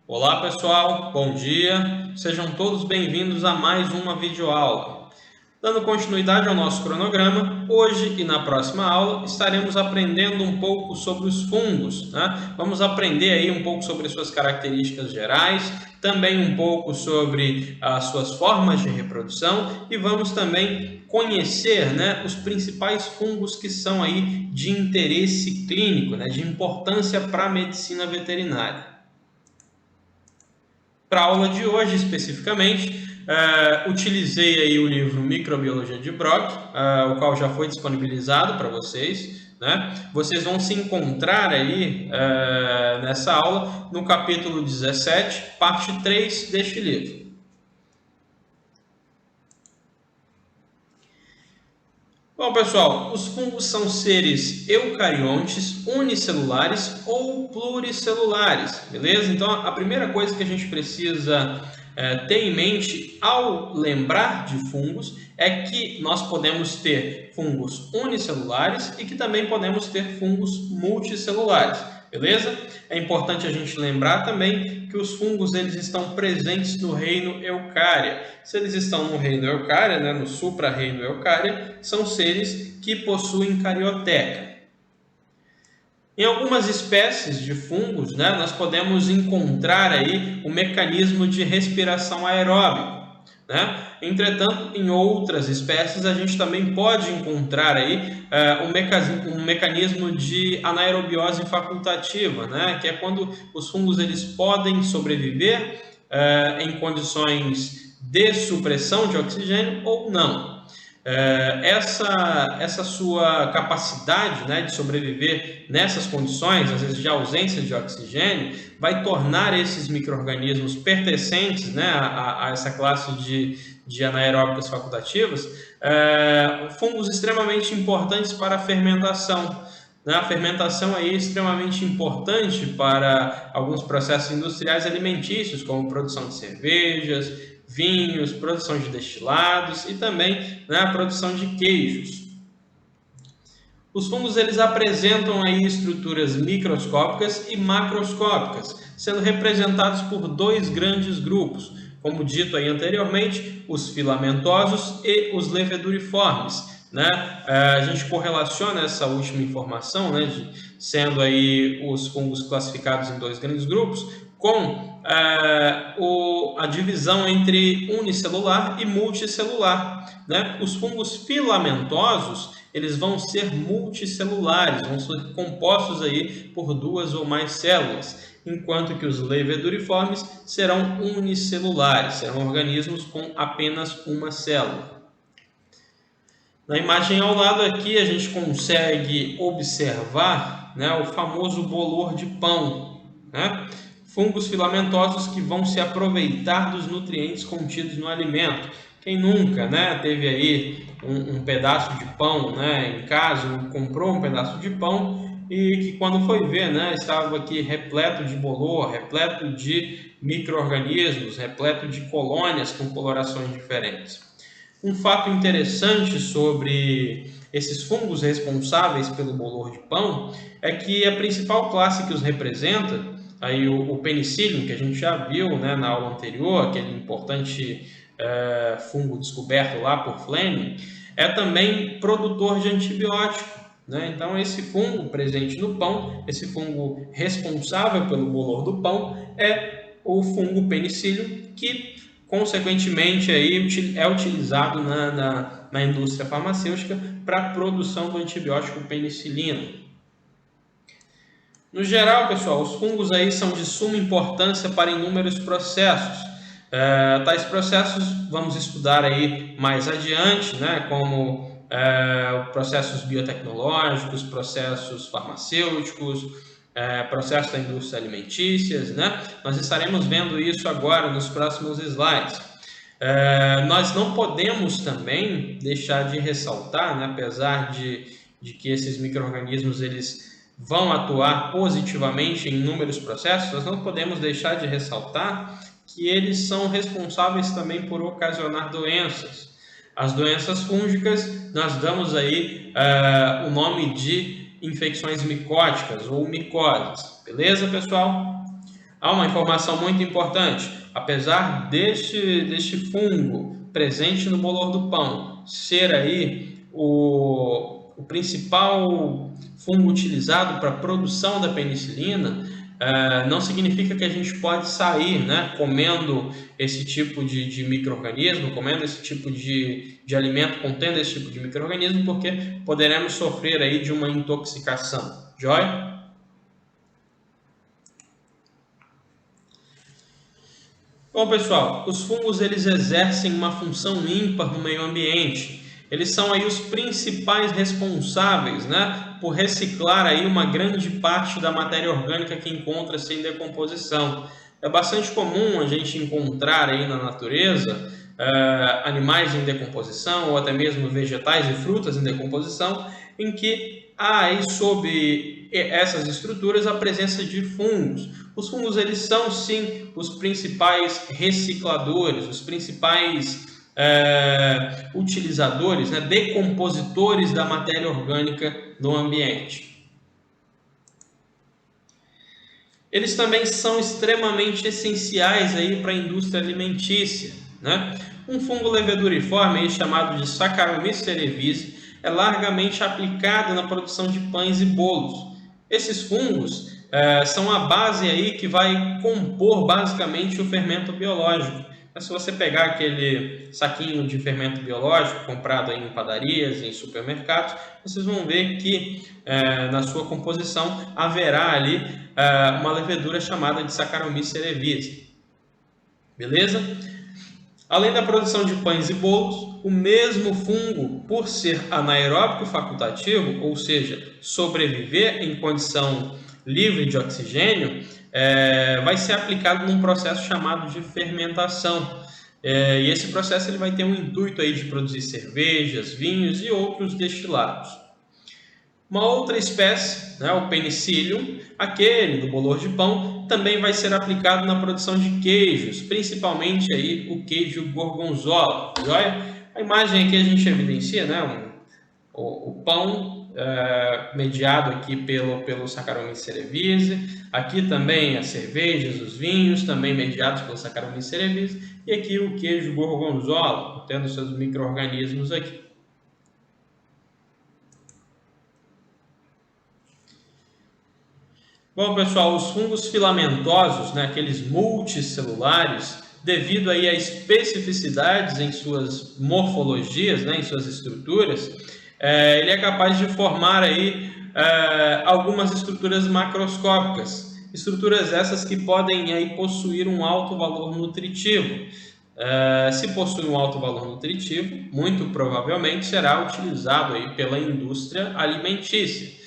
Olá pessoal, bom dia, sejam todos bem-vindos a mais uma videoaula. Dando continuidade ao nosso cronograma, hoje e na próxima aula estaremos aprendendo um pouco sobre os fungos, né? Vamos aprender aí um pouco sobre suas características gerais, também um pouco sobre as suas formas de reprodução e vamos também conhecer, né, os principais fungos que são aí de interesse clínico, né, de importância para a medicina veterinária. Para a aula de hoje, especificamente, utilizei aí o livro Microbiologia de Brock, o qual já foi disponibilizado para vocês, né? Vocês vão se encontrar aí nessa aula no capítulo 17, parte 3 deste livro. Bom, pessoal, os fungos são seres eucariontes, unicelulares ou pluricelulares, beleza? Então, a primeira coisa que a gente precisa ter em mente ao lembrar de fungos é que nós podemos ter fungos unicelulares e que também podemos ter fungos multicelulares, beleza? É importante a gente lembrar também que os fungos eles estão presentes no reino Eucária. Se eles estão no reino Eucária, né, no supra-reino Eucária, são seres que possuem carioteca. Em algumas espécies de fungos, né, nós podemos encontrar aí o mecanismo de respiração aeróbica, né? Entretanto, em outras espécies a gente também pode encontrar aí um mecanismo de anaerobiose facultativa, né? Que é quando os fungos eles podem sobreviver em condições de supressão de oxigênio ou não. Essa sua capacidade, né, de sobreviver nessas condições, às vezes de ausência de oxigênio, vai tornar esses micro-organismos pertencentes, né, a essa classe de anaeróbicas facultativas, fungos extremamente importantes para a fermentação. A fermentação é extremamente importante para alguns processos industriais alimentícios, como produção de cervejas, vinhos, produção de destilados e também, né, a produção de queijos. Os fungos eles apresentam aí estruturas microscópicas e macroscópicas, sendo representados por dois grandes grupos, como dito aí anteriormente, os filamentosos e os leveduriformes. Né? A gente correlaciona essa última informação, né, sendo aí os fungos classificados em dois grandes grupos, com a divisão entre unicelular e multicelular. Né? Os fungos filamentosos eles vão ser multicelulares, vão ser compostos aí por duas ou mais células, enquanto que os leveduriformes serão unicelulares, serão organismos com apenas uma célula. Na imagem ao lado aqui a gente consegue observar, né, o famoso bolor de pão, né? Fungos filamentosos que vão se aproveitar dos nutrientes contidos no alimento. Quem nunca, né, teve aí um pedaço de pão, né, em casa, comprou um pedaço de pão e que quando foi ver, né, estava aqui repleto de bolor, repleto de micro-organismos, repleto de colônias com colorações diferentes. Um fato interessante sobre esses fungos responsáveis pelo bolor de pão é que a principal classe que os representa, aí o penicillium, que a gente já viu, né, na aula anterior, aquele importante fungo descoberto lá por Fleming, é também produtor de antibiótico. Né? Então, esse fungo presente no pão, esse fungo responsável pelo bolor do pão, é o fungo penicillium, que consequentemente aí é utilizado na indústria farmacêutica para a produção do antibiótico penicilina. No geral, pessoal, os fungos aí são de suma importância para inúmeros processos. Tais processos vamos estudar aí mais adiante, né, como processos biotecnológicos, processos farmacêuticos, processos da indústria alimentícia, né? Nós estaremos vendo isso agora nos próximos slides. Nós não podemos também deixar de ressaltar, né, apesar de que esses micro-organismos eles vão atuar positivamente em inúmeros processos, nós não podemos deixar de ressaltar que eles são responsáveis também por ocasionar doenças. As doenças fúngicas, nós damos aí o nome de infecções micóticas ou micoses. Beleza, pessoal? Há uma informação muito importante: apesar deste fungo presente no bolor do pão ser aí o principal fungo utilizado para a produção da penicilina, não significa que a gente pode sair, né, comendo esse tipo de micro-organismo, comendo esse tipo de alimento contendo esse tipo de micro-organismo, porque poderemos sofrer aí de uma intoxicação. Joia? Bom, pessoal, os fungos eles exercem uma função ímpar no meio ambiente. Eles são aí os principais responsáveis, né, por reciclar aí uma grande parte da matéria orgânica que encontra-se em decomposição. É bastante comum a gente encontrar aí na natureza animais em decomposição ou até mesmo vegetais e frutas em decomposição, em que há aí sob essas estruturas a presença de fungos. Os fungos eles são sim os principais recicladores, os principais utilizadores, né, decompositores da matéria orgânica no ambiente. Eles também são extremamente essenciais aí para a indústria alimentícia, né? Um fungo leveduriforme chamado de Saccharomyces cerevisiae é largamente aplicado na produção de pães e bolos. Esses fungos são a base aí que vai compor basicamente o fermento biológico. Mas se você pegar aquele saquinho de fermento biológico comprado aí em padarias, em supermercados, vocês vão ver que na sua composição haverá ali uma levedura chamada de Saccharomyces cerevisiae. Beleza? Além da produção de pães e bolos, o mesmo fungo, por ser anaeróbico facultativo, ou seja, sobreviver em condição livre de oxigênio, vai ser aplicado num processo chamado de fermentação. E esse processo ele vai ter um intuito aí de produzir cervejas, vinhos e outros destilados. Uma outra espécie, né, o penicillium, aquele do bolor de pão, também vai ser aplicado na produção de queijos, principalmente aí o queijo gorgonzola. Olha, a imagem aqui a gente evidencia, né, o pão mediado aqui pelo Saccharomyces cerevisiae, aqui também as cervejas, os vinhos, também mediados pelo Saccharomyces cerevisiae, e aqui o queijo gorgonzola, tendo seus micro-organismos aqui. Bom, pessoal, os fungos filamentosos, né, aqueles multicelulares, devido aí a especificidades em suas morfologias, né, em suas estruturas, ele é capaz de formar aí algumas estruturas macroscópicas, estruturas essas que podem aí possuir um alto valor nutritivo. Se possui um alto valor nutritivo, muito provavelmente será utilizado aí pela indústria alimentícia.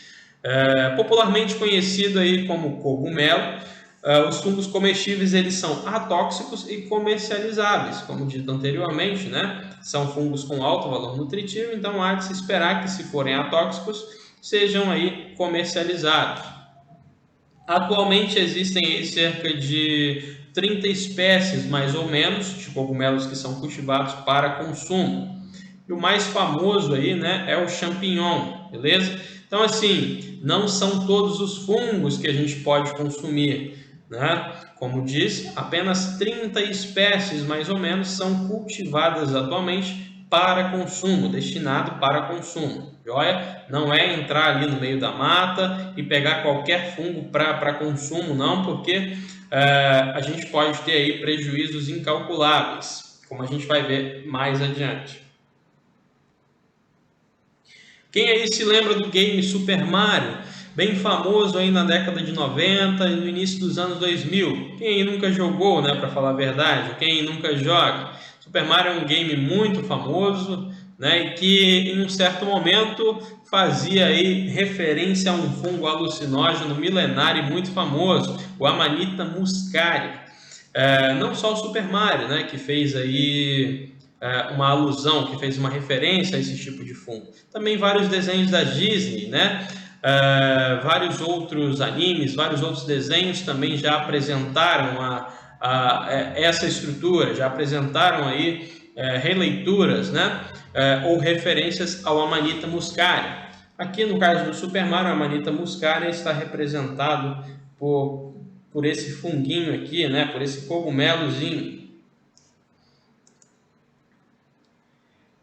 Popularmente conhecido aí como cogumelo, os fungos comestíveis eles são atóxicos e comercializáveis, como dito anteriormente, né? São fungos com alto valor nutritivo, então há de se esperar que, se forem atóxicos, sejam aí comercializados. Atualmente existem aí cerca de 30 espécies, mais ou menos, de cogumelos que são cultivados para consumo. E o mais famoso aí, né, é o champignon, beleza? Então, assim, não são todos os fungos que a gente pode consumir, né? Como disse, apenas 30 espécies, mais ou menos, são cultivadas atualmente para consumo, destinado para consumo. Joia? Não é entrar ali no meio da mata e pegar qualquer fungo para consumo, não, porque a gente pode ter aí prejuízos incalculáveis, como a gente vai ver mais adiante. Quem aí se lembra do game Super Mario? Bem famoso aí na década de 90 e no início dos anos 2000. Quem aí nunca jogou, né, para falar a verdade? Quem nunca joga? Super Mario é um game muito famoso, né, e que em um certo momento fazia aí referência a um fungo alucinógeno milenário e muito famoso, o Amanita muscaria. Não só o Super Mario, né, que fez aí uma alusão, que fez uma referência a esse tipo de fungo. Também vários desenhos da Disney, né? Vários outros animes, vários outros desenhos também já apresentaram essa estrutura, já apresentaram aí releituras, né? Ou referências ao Amanita muscaria. Aqui no caso do Super Mario, o Amanita muscaria está representado por por esse funguinho aqui, né, por esse cogumelozinho.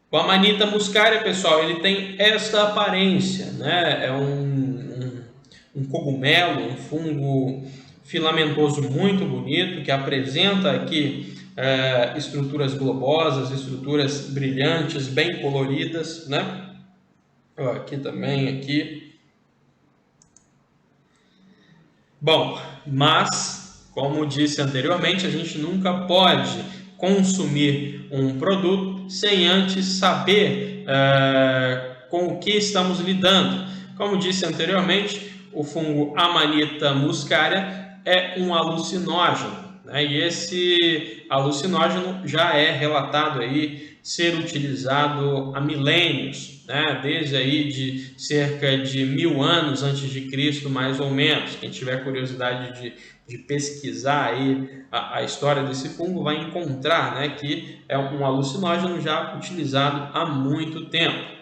O Amanita muscaria, pessoal, ele tem esta aparência, né? É um cogumelo, um fungo filamentoso muito bonito, que apresenta aqui estruturas globosas, estruturas brilhantes, bem coloridas, né? Aqui também, aqui. Bom, mas, como disse anteriormente, a gente nunca pode consumir um produto sem antes saber com o que estamos lidando. Como disse anteriormente, o fungo Amanita muscaria é um alucinógeno, né? E esse alucinógeno já é relatado aí ser utilizado há milênios, né? Desde aí de cerca de 1000 anos antes de Cristo, mais ou menos. Quem tiver curiosidade de pesquisar aí a história desse fungo vai encontrar, né, que é um alucinógeno já utilizado há muito tempo.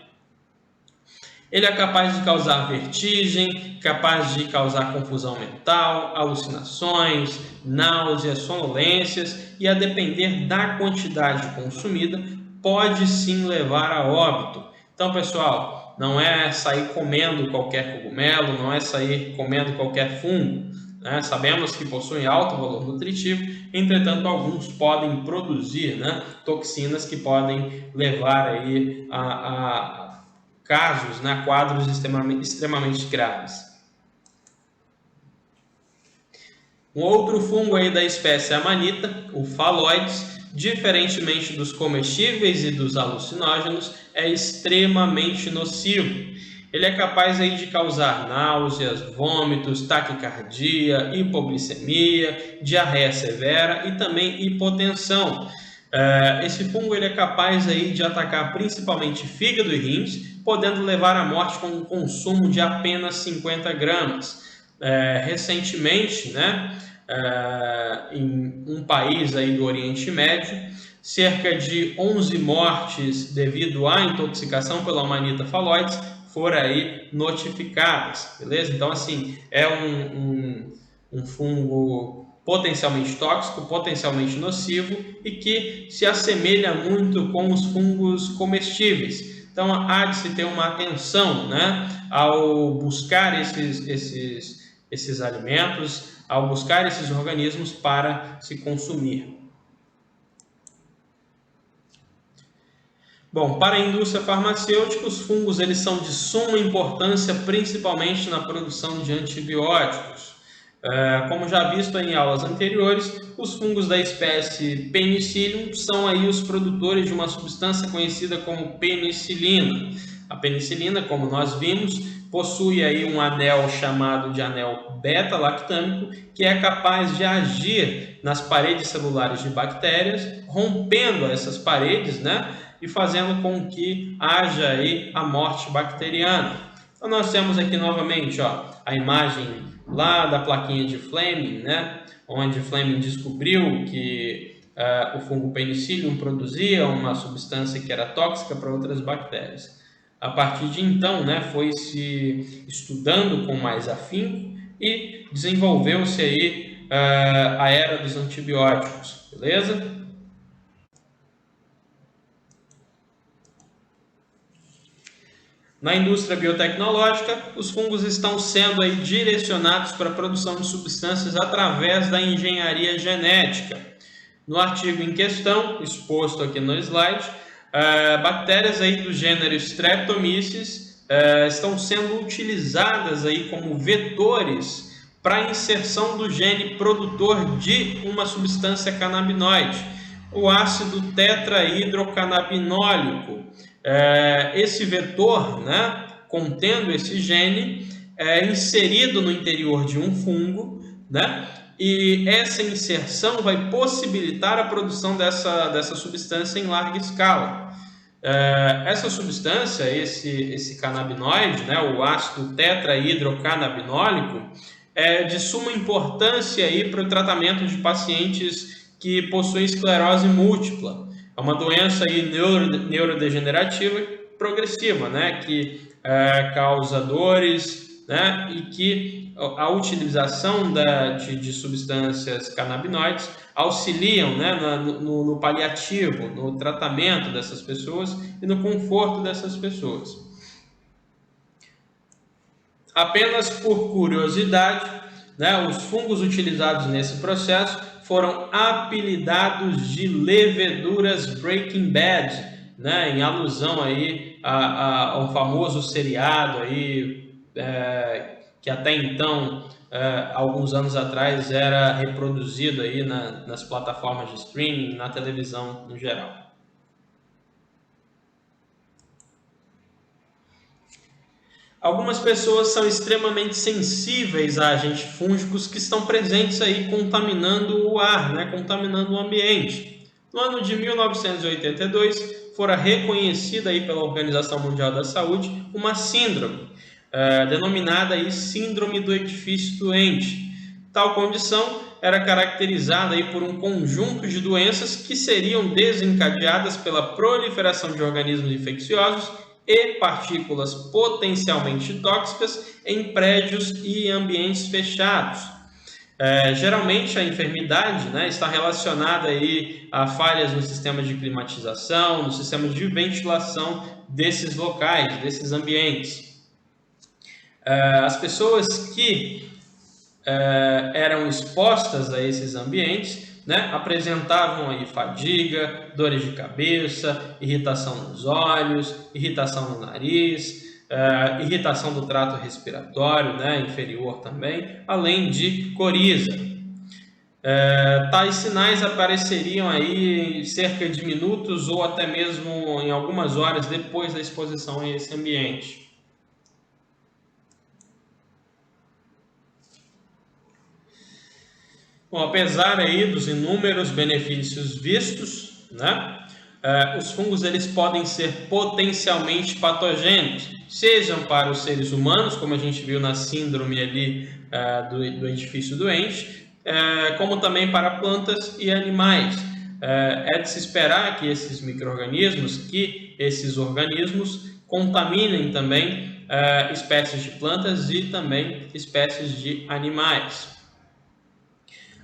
Ele é capaz de causar vertigem, capaz de causar confusão mental, alucinações, náuseas, sonolências e, a depender da quantidade consumida, pode sim levar a óbito. Então, pessoal, não é sair comendo qualquer cogumelo, não é sair comendo qualquer fungo, né? Sabemos que possuem alto valor nutritivo, entretanto, alguns podem produzir, né, toxinas que podem levar aí a casos, né, quadros extremamente graves. Um outro fungo aí da espécie Amanita, o Phaloides, diferentemente dos comestíveis e dos alucinógenos, é extremamente nocivo. Ele é capaz aí de causar náuseas, vômitos, taquicardia, hipoglicemia, diarreia severa e também hipotensão. Esse fungo ele é capaz aí de atacar principalmente fígado e rins, podendo levar à morte com um consumo de apenas 50 gramas. Recentemente, né, em um país aí do Oriente Médio, cerca de 11 mortes devido à intoxicação pela Amanita Phaloides foram aí notificadas, beleza? Então, assim, é um fungo potencialmente tóxico, potencialmente nocivo e que se assemelha muito com os fungos comestíveis. Então, há de se ter uma atenção, né, ao buscar esses alimentos, ao buscar esses organismos para se consumir. Bom, para a indústria farmacêutica, os fungos eles são de suma importância, principalmente na produção de antibióticos. Como já visto em aulas anteriores, os fungos da espécie Penicillium são aí os produtores de uma substância conhecida como penicilina. A penicilina, como nós vimos, possui aí um anel chamado de anel beta-lactâmico, que é capaz de agir nas paredes celulares de bactérias, rompendo essas paredes, né, e fazendo com que haja aí a morte bacteriana. Então nós temos aqui novamente, ó, a imagem lá da plaquinha de Fleming, né, onde Fleming descobriu que o fungo Penicillium produzia uma substância que era tóxica para outras bactérias. A partir de então, né, foi se estudando com mais afinco e desenvolveu-se aí a era dos antibióticos, beleza? Na indústria biotecnológica, os fungos estão sendo aí direcionados para a produção de substâncias através da engenharia genética. No artigo em questão, exposto aqui no slide, bactérias aí do gênero Streptomyces estão sendo utilizadas aí como vetores para a inserção do gene produtor de uma substância canabinoide, o ácido tetrahidrocannabinólico. Esse vetor, né, contendo esse gene, é inserido no interior de um fungo, né, e essa inserção vai possibilitar a produção dessa substância em larga escala. Essa substância, esse canabinoide, né, o ácido tetrahidrocannabinólico, é de suma importância aí para o tratamento de pacientes que possuem esclerose múltipla. É uma doença aí neurodegenerativa progressiva, né, que causa dores, né, e que a utilização de substâncias canabinoides auxiliam, né, no paliativo, no tratamento dessas pessoas e no conforto dessas pessoas. Apenas por curiosidade, né, os fungos utilizados nesse processo foram apelidados de leveduras Breaking Bad, né, em alusão aí ao famoso seriado aí, que até então, alguns anos atrás, era reproduzido aí nas plataformas de streaming, na televisão no geral. Algumas pessoas são extremamente sensíveis a agentes fúngicos que estão presentes aí contaminando o ar, né, contaminando o ambiente. No ano de 1982, fora reconhecida aí pela Organização Mundial da Saúde uma síndrome, denominada aí Síndrome do Edifício Doente. Tal condição era caracterizada aí por um conjunto de doenças que seriam desencadeadas pela proliferação de organismos infecciosos e partículas potencialmente tóxicas em prédios e ambientes fechados. Geralmente a enfermidade, né, está relacionada aí a falhas no sistema de climatização, no sistema de ventilação desses locais, desses ambientes. As pessoas que eram expostas a esses ambientes, né, apresentavam aí fadiga, dores de cabeça, irritação nos olhos, irritação no nariz, irritação do trato respiratório, né, inferior também, além de coriza. Tais sinais apareceriam aí cerca de minutos ou até mesmo em algumas horas depois da exposição a esse ambiente. Bom, apesar aí dos inúmeros benefícios vistos, né, os fungos eles podem ser potencialmente patogênicos, sejam para os seres humanos, como a gente viu na síndrome ali do edifício doente, como também para plantas e animais. É de se esperar que esses micro-organismos, que esses organismos contaminem também espécies de plantas e também espécies de animais.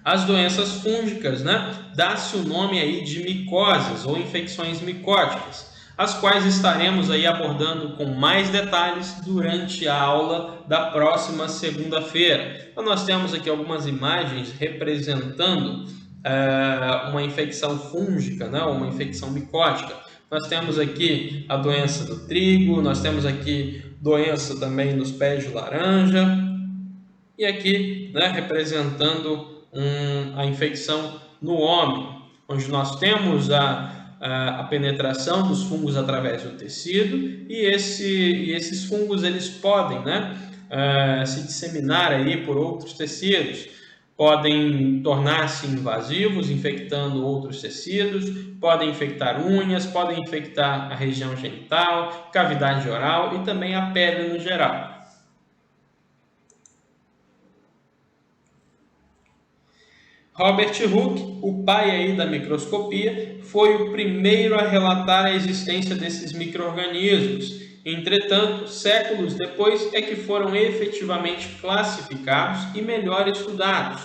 As doenças fúngicas, né, dá-se o nome aí de micoses ou infecções micóticas, as quais estaremos aí abordando com mais detalhes durante a aula da próxima segunda-feira. Então, nós temos aqui algumas imagens representando uma infecção fúngica, né, uma infecção micótica. Nós temos aqui a doença do trigo, nós temos aqui doença também nos pés de laranja, e aqui, né, representando a infecção no homem, onde nós temos a penetração dos fungos através do tecido e esses fungos eles podem, né, se disseminar aí por outros tecidos, podem tornar-se invasivos, infectando outros tecidos, podem infectar unhas, podem infectar a região genital, cavidade oral e também a pele no geral. Robert Hooke, o pai aí da microscopia, foi o primeiro a relatar a existência desses micro-organismos. Entretanto, séculos depois é que foram efetivamente classificados e melhor estudados.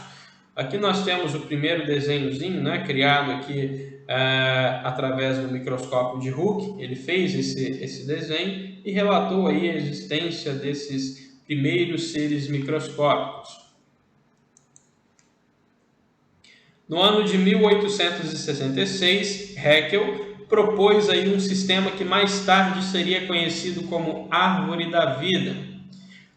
Aqui nós temos o primeiro desenhozinho, né, criado aqui através do microscópio de Hooke. Ele fez esse desenho e relatou aí a existência desses primeiros seres microscópicos. No ano de 1866, Haeckel propôs aí um sistema que mais tarde seria conhecido como Árvore da Vida.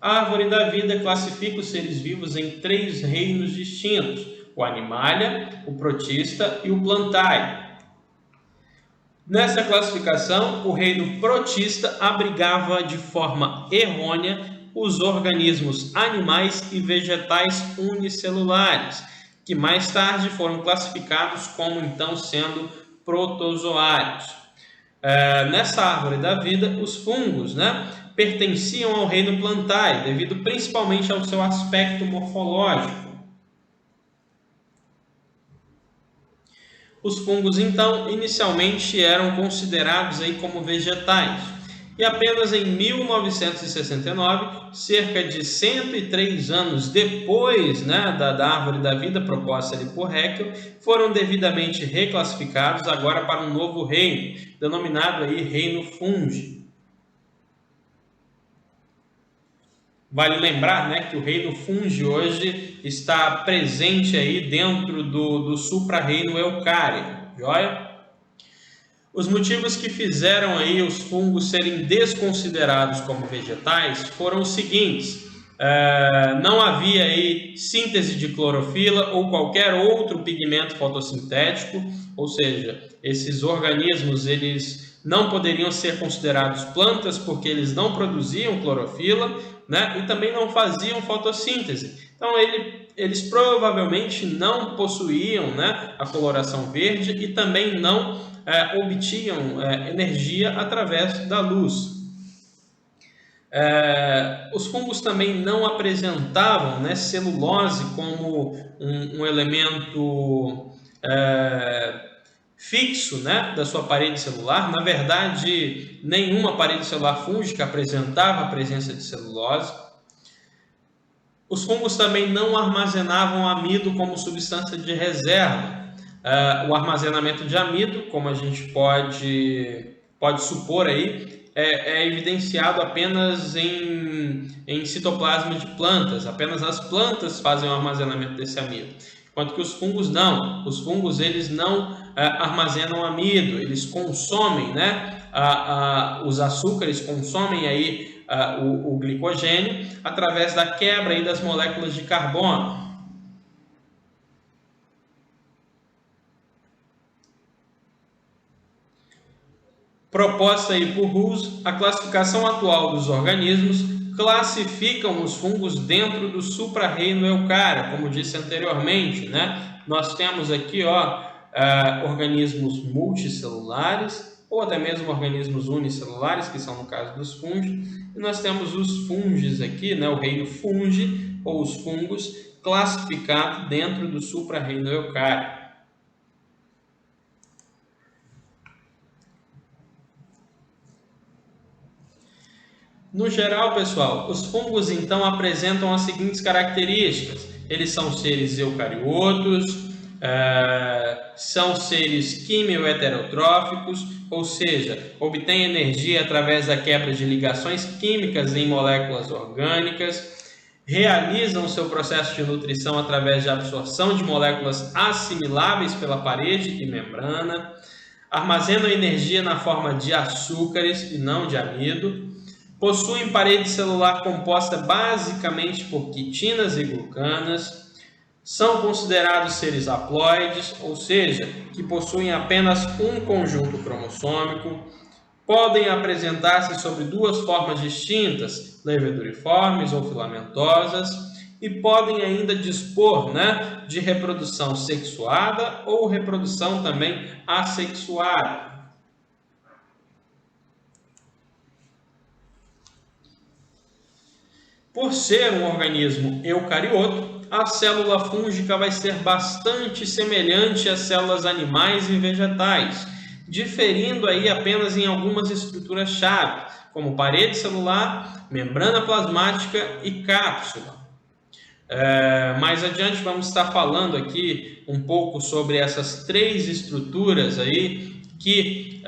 A Árvore da Vida classifica os seres vivos em 3 reinos distintos: o Animalia, o Protista e o Plantae. Nessa classificação, o reino Protista abrigava de forma errônea os organismos animais e vegetais unicelulares, que mais tarde foram classificados como então sendo protozoários. Nessa árvore da vida, os fungos, né, pertenciam ao reino Plantae, devido principalmente ao seu aspecto morfológico. Os fungos, então, inicialmente eram considerados aí como vegetais, E apenas em 1969, cerca de 103 anos depois, né, da árvore da vida proposta ali por Haeckel, foram devidamente reclassificados agora para um novo reino, denominado aí Reino Fungi. Vale lembrar, né, que o reino Fungi hoje está presente aí dentro do supra-reino Eucário, joia? Os motivos que fizeram aí os fungos serem desconsiderados como vegetais foram os seguintes: não havia aí síntese de clorofila ou qualquer outro pigmento fotossintético, ou seja, esses organismos eles não poderiam ser considerados plantas porque eles não produziam clorofila, né? E também não faziam fotossíntese. Então eles provavelmente não possuíam, né, a coloração verde e também não obtinham energia através da luz. Os fungos também não apresentavam, né, celulose como um elemento fixo, né, da sua parede celular. Na verdade, nenhuma parede celular fúngica apresentava a presença de celulose. Os fungos também não armazenavam amido como substância de reserva. O armazenamento de amido, como a gente pode supor aí, é evidenciado apenas em citoplasma de plantas. Apenas as plantas fazem o armazenamento desse amido. Enquanto que os fungos não. Os fungos eles não armazenam amido, eles consomem, né, os açúcares, consomem aí o glicogênio através da quebra aí das moléculas de carbono. Proposta aí por Ruse, a classificação atual dos organismos classificam os fungos dentro do supra-reino Eucária, como disse anteriormente, né? Nós temos aqui, organismos multicelulares ou até mesmo organismos unicelulares, que são no caso dos fungos, e nós temos os fungos aqui, né? O reino fungi ou os fungos classificado dentro do supra-reino Eucária. No geral, pessoal, os fungos então apresentam as seguintes características. Eles são seres eucariotos, são seres quimio-heterotróficos, ou seja, obtêm energia através da quebra de ligações químicas em moléculas orgânicas, realizam seu processo de nutrição através de absorção de moléculas assimiláveis pela parede e membrana, armazenam energia na forma de açúcares e não de amido, possuem parede celular composta basicamente por quitinas e glucanas, são considerados seres haploides, ou seja, que possuem apenas um conjunto cromossômico, podem apresentar-se sobre duas formas distintas, leveduriformes ou filamentosas, e podem ainda dispor, né, de reprodução sexuada ou reprodução também assexuada. Por ser um organismo eucarioto, a célula fúngica vai ser bastante semelhante às células animais e vegetais, diferindo aí apenas em algumas estruturas-chave, como parede celular, membrana plasmática e cápsula. Mais adiante vamos estar falando aqui um pouco sobre essas três estruturas aí que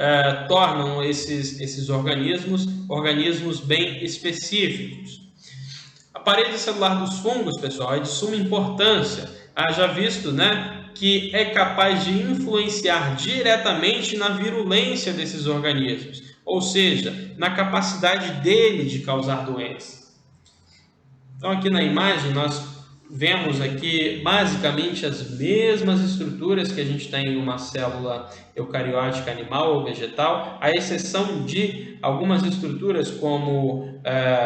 tornam esses organismos bem específicos. A parede celular dos fungos, pessoal, é de suma importância. Haja visto, né, que é capaz de influenciar diretamente na virulência desses organismos, ou seja, na capacidade dele de causar doença. Então, aqui na imagem, nós vemos aqui basicamente as mesmas estruturas que a gente tem em uma célula eucariótica animal ou vegetal, à exceção de algumas estruturas como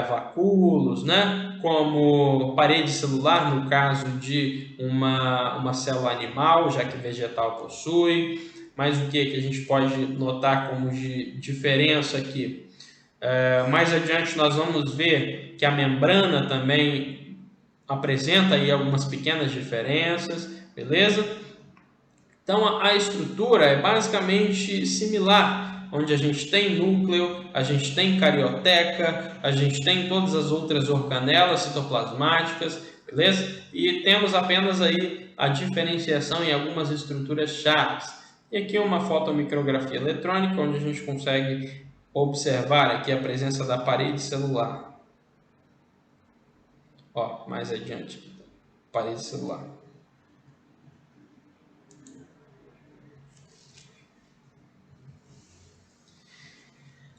vacúolos, né? Como parede celular no caso de uma célula animal, já que vegetal possui. Mas o que a gente pode notar como de diferença aqui? Mais adiante nós vamos ver que a membrana também apresenta aí algumas pequenas diferenças, beleza? Então a estrutura é basicamente similar onde a gente tem núcleo, a gente tem carioteca, a gente tem todas as outras organelas citoplasmáticas, beleza? E temos apenas aí a diferenciação em algumas estruturas chaves. E aqui uma fotomicrografia eletrônica, onde a gente consegue observar aqui a presença da parede celular. Ó, mais adiante, parede celular.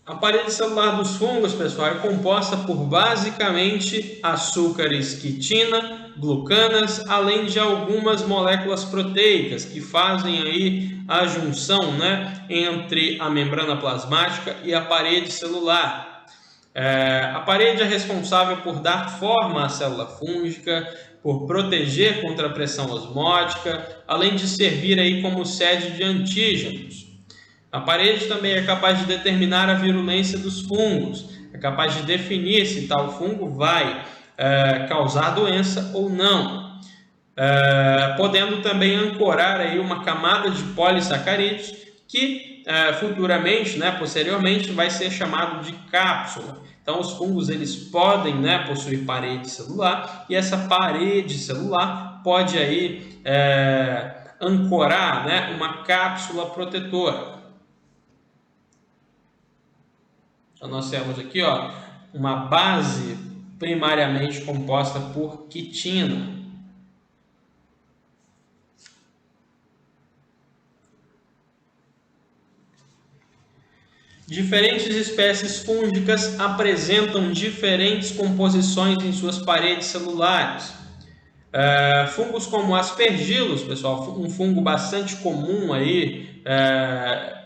A parede celular dos fungos, pessoal, é composta por basicamente açúcares quitina, glucanas, além de algumas moléculas proteicas que fazem aí a junção, né, entre a membrana plasmática e a parede celular. A parede é responsável por dar forma à célula fúngica, por proteger contra a pressão osmótica, além de servir aí como sede de antígenos. A parede também é capaz de determinar a virulência dos fungos, é capaz de definir se tal fungo vai causar doença ou não, podendo também ancorar aí uma camada de polissacarídeos que futuramente, né, posteriormente, vai ser chamado de cápsula. Então, os fungos eles podem, né, possuir parede celular, e essa parede celular pode aí ancorar, né, uma cápsula protetora. Então, nós temos aqui, ó, uma base primariamente composta por quitina. Diferentes espécies fúngicas apresentam diferentes composições em suas paredes celulares. Fungos como aspergilos, pessoal, um fungo bastante comum aí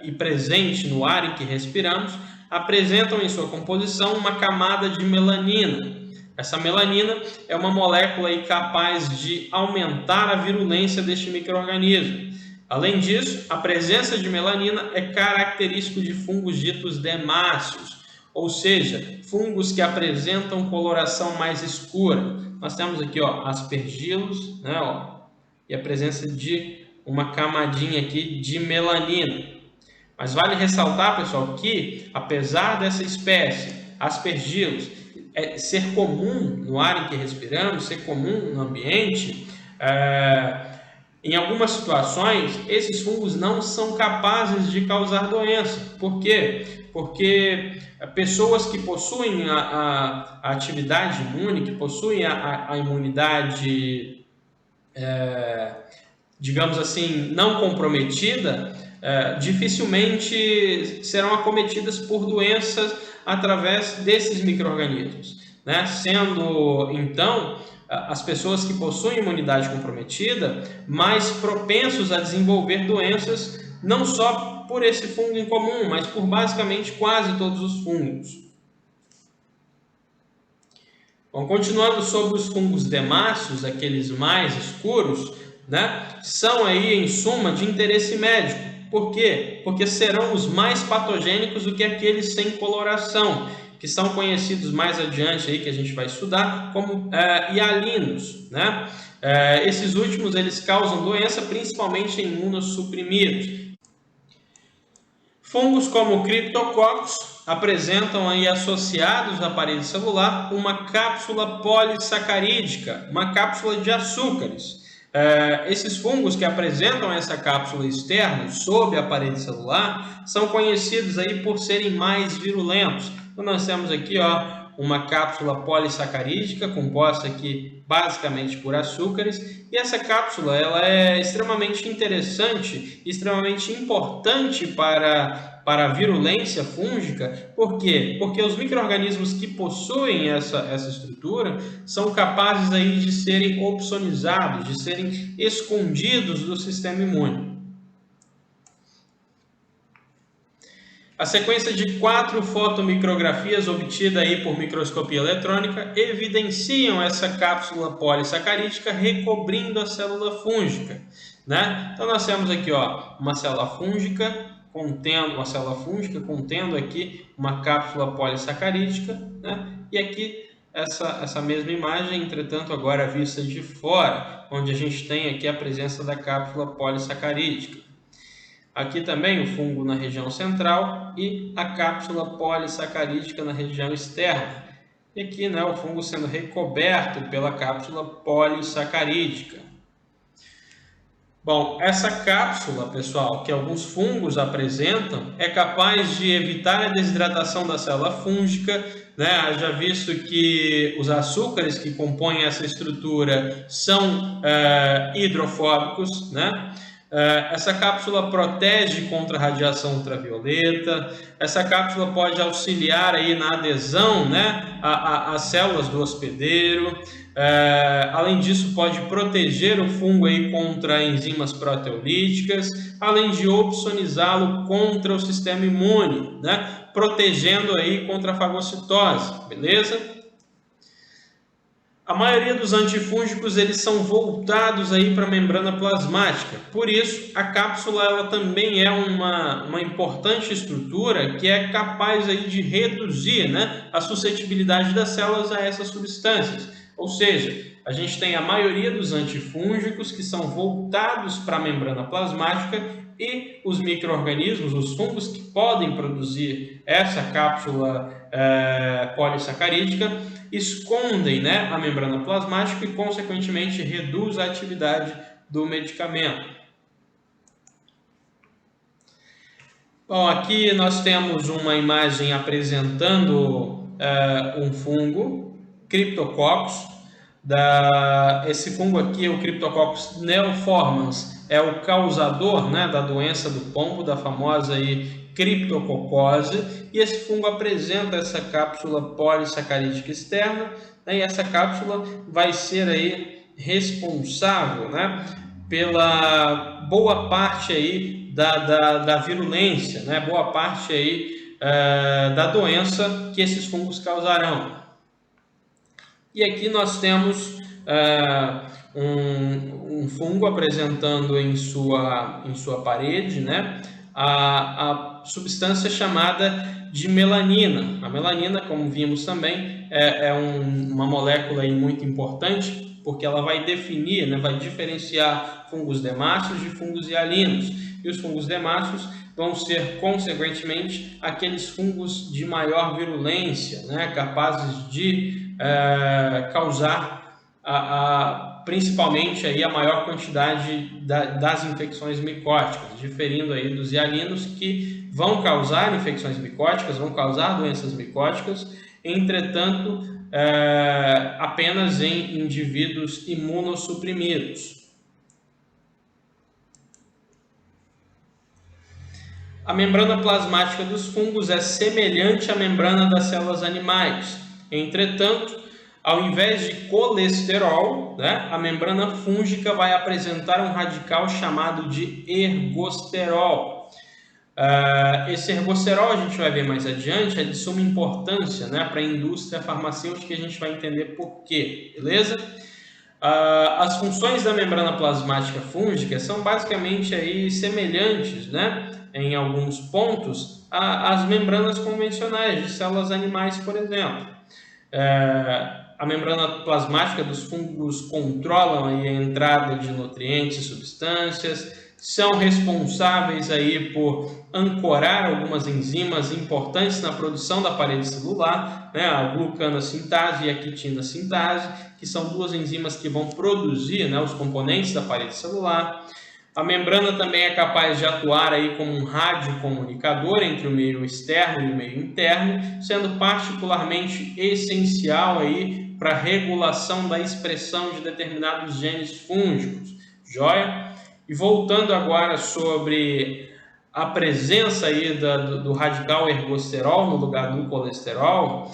e presente no ar em que respiramos, apresentam em sua composição uma camada de melanina. Essa melanina é uma molécula aí capaz de aumentar a virulência deste micro-organismo. Além disso, a presença de melanina é característico de fungos ditos demáceos, ou seja, fungos que apresentam coloração mais escura. Nós temos aqui, ó, aspergilos, né, ó, e a presença de uma camadinha aqui de melanina. Mas vale ressaltar, pessoal, que apesar dessa espécie, aspergilos, ser comum no ar em que respiramos, ser comum no ambiente, em algumas situações, esses fungos não são capazes de causar doença. Por quê? Porque pessoas que possuem a atividade imune, que possuem a imunidade, digamos assim, não comprometida, dificilmente serão acometidas por doenças através desses micro-organismos, né? Sendo, então, as pessoas que possuem imunidade comprometida mais propensos a desenvolver doenças, não só por esse fungo em comum, mas por basicamente quase todos os fungos. Bom, continuando sobre os fungos demáceos, aqueles mais escuros, né, são aí em suma de interesse médico. Por quê? Porque serão os mais patogênicos do que aqueles sem coloração, que são conhecidos mais adiante aí, que a gente vai estudar, como hialinos, né? Esses últimos eles causam doença principalmente em imunossuprimidos. Fungos como Cryptococcus apresentam aí associados à parede celular uma cápsula polissacarídica, uma cápsula de açúcares. Esses fungos que apresentam essa cápsula externa sob a parede celular são conhecidos aí por serem mais virulentos. Então nós temos aqui, ó, uma cápsula polissacarídica composta aqui basicamente por açúcares, e essa cápsula ela é extremamente interessante, extremamente importante para a virulência fúngica. Por quê? Porque os micro-organismos que possuem essa estrutura são capazes aí de serem opsonizados, de serem escondidos do sistema imune. A sequência de 4 fotomicrografias obtida aí por microscopia eletrônica evidenciam essa cápsula polissacarídica recobrindo a célula fúngica, né? Então nós temos aqui, ó, uma célula fúngica contendo aqui uma cápsula polissacarídica, né? E aqui essa mesma imagem, entretanto agora vista de fora, onde a gente tem aqui a presença da cápsula polissacarídica. Aqui também o fungo na região central e a cápsula polissacarídica na região externa. E aqui, né, o fungo sendo recoberto pela cápsula polissacarídica. Bom, essa cápsula, pessoal, que alguns fungos apresentam, é capaz de evitar a desidratação da célula fúngica, né? Já visto que os açúcares que compõem essa estrutura são hidrofóbicos, né? Essa cápsula protege contra a radiação ultravioleta. Essa cápsula pode auxiliar aí na adesão, né, às células do hospedeiro. Além disso, pode proteger o fungo aí contra enzimas proteolíticas, além de opsonizá-lo contra o sistema imune, né, protegendo aí contra a fagocitose, beleza? A maioria dos antifúngicos eles são voltados aí para a membrana plasmática. Por isso, a cápsula ela também é uma importante estrutura que é capaz aí de reduzir, né, a suscetibilidade das células a essas substâncias. Ou seja, a gente tem a maioria dos antifúngicos que são voltados para a membrana plasmática e os micro-organismos, os fungos que podem produzir essa cápsula polissacarídica, escondem, né, a membrana plasmática e, consequentemente, reduz a atividade do medicamento. Bom, aqui nós temos uma imagem apresentando um fungo, Cryptococcus. Esse fungo aqui, o Cryptococcus neoformans, é o causador, né, da doença do pombo, da famosa aí criptococose, e esse fungo apresenta essa cápsula polissacarídica externa, né, e essa cápsula vai ser aí responsável, né, pela boa parte aí da virulência, né, boa parte aí da doença que esses fungos causarão. E aqui nós temos um fungo apresentando em sua parede, né, a substância chamada de melanina. A melanina, como vimos também, é uma molécula aí muito importante, porque ela vai definir, né, vai diferenciar fungos demáceos de fungos hialinos. E os fungos demáceos vão ser, consequentemente, aqueles fungos de maior virulência, né, capazes de causar principalmente aí a maior quantidade das infecções micóticas, diferindo aí dos hialinos, que vão causar infecções micóticas, vão causar doenças micóticas, entretanto, apenas em indivíduos imunossuprimidos. A membrana plasmática dos fungos é semelhante à membrana das células animais. Entretanto, ao invés de colesterol, né, a membrana fúngica vai apresentar um radical chamado de ergosterol. Esse ergosterol, a gente vai ver mais adiante, é de suma importância, né, para a indústria farmacêutica, e a gente vai entender por quê, beleza? As funções da membrana plasmática fúngica são basicamente aí semelhantes, né, em alguns pontos, às membranas convencionais de células animais, por exemplo. A membrana plasmática dos fungos controlam aí a entrada de nutrientes e substâncias, são responsáveis aí por ancorar algumas enzimas importantes na produção da parede celular, né, a glucanosintase e a quitinasintase, que são duas enzimas que vão produzir, né, os componentes da parede celular. A membrana também é capaz de atuar aí como um radiocomunicador entre o meio externo e o meio interno, sendo particularmente essencial aí para a regulação da expressão de determinados genes fúngicos. Joia? E voltando agora sobre a presença aí do radical ergosterol no lugar do colesterol,